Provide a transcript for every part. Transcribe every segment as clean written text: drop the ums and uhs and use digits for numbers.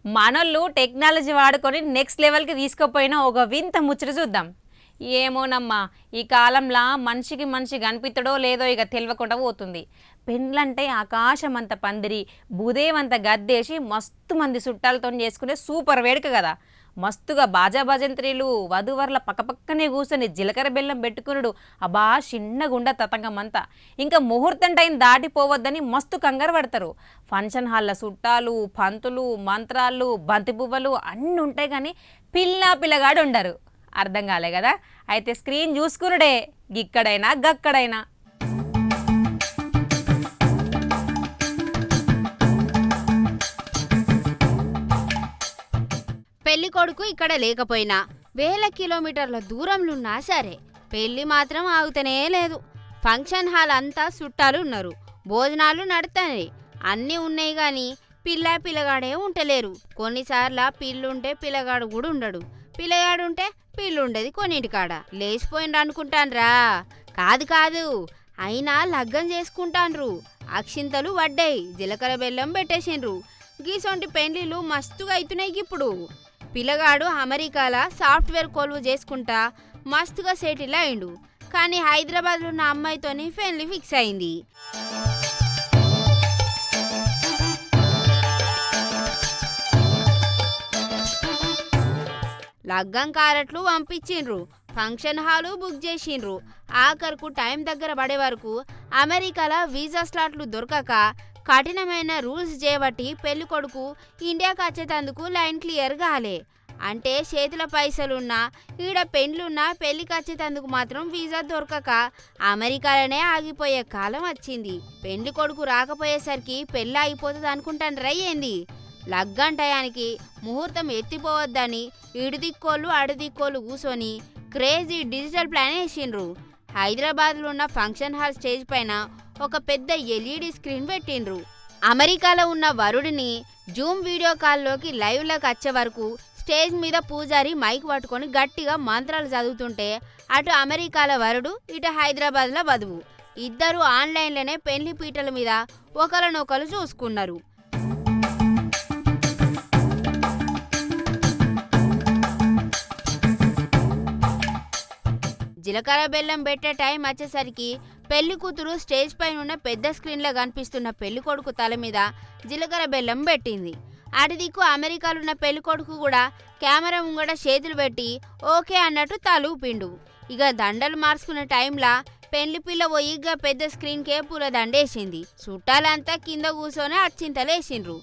మనోళ్ళు టెక్నాలజీ వాడుకొని నెక్స్ట్ లెవెల్కి తీసుకుపోయిన ఒక వింత ముచ్చట చూద్దాం. ఏమోనమ్మా, ఈ కాలంలో మనిషికి మనిషి కనిపిత్తడో లేదో ఇక తెలియకుండా పోతుంది. పెండ్లంటే ఆకాశమంత పందిరి, భూదేవంత గద్దేసి మస్తు మంది చుట్టాలతో చేసుకునే సూపర్ వేడుక కదా. మస్తుగా బాజా భజంత్రీలు వధువర్ల పక్కపక్కనే కూర్చొని జీలకర్ర బెల్లం పెట్టుకునుడు, అబ్బా చిన్నగుండ తతంగమంతా. ఇంకా ముహూర్తం టైం దాటిపోవద్దని మస్తు కంగారు పడతారు. ఫంక్షన్ హాల్ల చుట్టాలు, పంతులు, మంత్రాలు, బంతి పువ్వులు అన్నీ ఉంటాయి, కానీ పిల్లగాడు ఉండరు. అర్థం కాలే కదా? అయితే స్క్రీన్ చూసుకునుడే, గిక్కడైనా గక్కడైనా. పెళ్లి కొడుకు ఇక్కడ లేకపోయినా వేల కిలోమీటర్ల దూరంలో ఉన్నా సరే పెళ్లి మాత్రం ఆగుతనే లేదు. ఫంక్షన్ హాల్ అంతా చుట్టాలు ఉన్నారు, భోజనాలు నడుతాయి, అన్నీ ఉన్నాయి, కానీ పిల్లగాడే ఉంటలేరు. కొన్నిసార్లు పిల్లుంటే పిల్లగాడు కూడా ఉండడు, పిల్లగాడుంటే పిల్లుండేది కొన్నింటికాడ. లేచిపోయిండ్రు అనుకుంటాన్రా? కాదు, అయినా లగ్గం చేసుకుంటాన్రు. అక్షింతలు వడ్డాయి, జీలకర్ర బెల్లం పెట్టేసిండ్రు. గీసొంటి పెండ్లిలు మస్తుగా అవుతున్నాయి ఇప్పుడు. పిల్లగాడు అమెరికాల సాఫ్ట్వేర్ కొలువు చేసుకుంటా మస్తుగా సెటిల్ అయిండు, కానీ హైదరాబాద్లో ఉన్న అమ్మాయితోని పెండ్లి ఫిక్స్ అయింది. లగ్గం కారట్లు పంపించిండ్రు, ఫంక్షన్ హాలు బుక్ చేసిండ్రు. ఆఖరుకు టైం దగ్గర పడే వరకు అమెరికాల వీసా స్లాట్లు దొరకక కఠినమైన రూల్స్ చేయబట్టి పెళ్లి కొడుకు ఇండియాకి వచ్చేటందుకు లైన్ క్లియర్ కాలే. అంటే చేతుల పైసలున్నా, ఈడ పెండ్లున్నా పెళ్లికి వచ్చేటందుకు మాత్రం వీసా దొరకక అమెరికాలోనే ఆగిపోయే కాలం వచ్చింది. పెళ్లి కొడుకు రాకపోయేసరికి పెళ్ళి ఆగిపోతుంది అనుకుంటాను రయ్యేంది. లగ్గం టయానికి ముహూర్తం ఎత్తిపోవద్దని ఇడుదిక్కోళ్ళు అడుదిక్కోళ్ళు కూర్చొని క్రేజీ డిజిటల్ ప్లాన్ వేసిండ్రు. హైదరాబాద్లో ఉన్న ఫంక్షన్ హాల్ స్టేజ్ పైన ఒక పెద్ద ఎల్ఈడి స్క్రీన్ పెట్టిండ్రు. అమెరికాలో ఉన్న వరుడిని జూమ్ వీడియో కాల్లోకి లైవ్లోకి వచ్చే వరకు స్టేజ్ మీద పూజారి మైక్ పట్టుకొని గట్టిగా మంత్రాలు చదువుతుంటే అటు అమెరికాల వరుడు, ఇటు హైదరాబాద్లో వధువు ఇద్దరు ఆన్లైన్లోనే పెళ్లి పీటల మీద ఒకరినొకరు చూసుకున్నారు. జీలకర్ర బెల్లం పెట్టే టైం వచ్చేసరికి పెళ్లి కూతురు స్టేజ్ పైన ఉన్న పెద్ద స్క్రీన్లో కనిపిస్తున్న పెళ్లి కొడుకు తల మీద జీలకర్ర బెల్లం పెట్టింది. అటు దిక్కు అమెరికాలో ఉన్న పెళ్లి కొడుకు కూడా కెమెరా ముంగట చేతులు పెట్టి ఓకే అన్నట్టు తలూపిండు. ఇక దండలు మార్చుకునే టైంలా పెళ్లి పిల్ల ఒయ్యిగా పెద్ద స్క్రీన్కే పూల దండేసింది. చుట్టాలంతా కింద కూర్చొని అక్షింతలేసిండ్రు.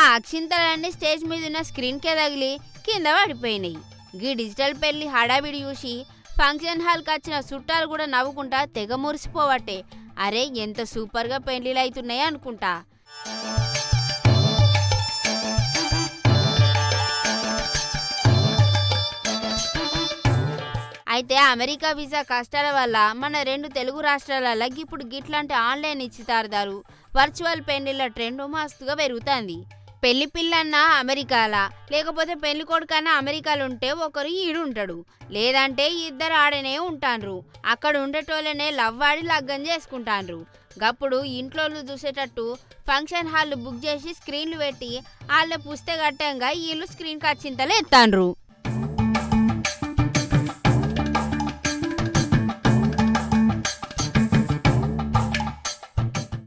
ఆ అక్షింతలన్నీ స్టేజ్ మీద ఉన్న స్క్రీన్కే తగిలి కింద పడిపోయినాయి. గీ డిజిటల్ పెళ్లి హడావిడి చూసి ఫంక్షన్ హాల్కి వచ్చిన చుట్టాలు కూడా నవ్వుకుంటా తెగ మురిసిపోవట్టే. అరే ఎంత సూపర్గా పెళ్లిళ్ళు అవుతున్నాయి అనుకుంటా. అయితే అమెరికా వీసా కష్టాల వల్ల మన 2 తెలుగు రాష్ట్రాలలో ఇప్పుడు గిట్లాంటి ఆన్లైన్ నిశ్చితార్థాలు, వర్చువల్ పెళ్లిళ్ళ ట్రెండ్ మస్తుగా పెరుగుతుంది. పెళ్లి పిల్లన్నా అమెరికాలా, లేకపోతే పెళ్లి కొడుకన్నా అమెరికాలో ఉంటే ఒకరు ఈడుంటాడు, లేదంటే ఇద్దరు ఆడనే ఉంటాన్రు. అక్కడ ఉండేటోళ్ళనే లవ్వాడి లగ్గం చేసుకుంటాన్రు. గప్పుడు ఇంట్లోళ్ళు చూసేటట్టు ఫంక్షన్ హాల్ బుక్ చేసి స్క్రీన్లు పెట్టి వాళ్ళ పుస్తకట్టంగా వీళ్ళు స్క్రీన్కి అచ్చింతలు ఎత్తాన్రు.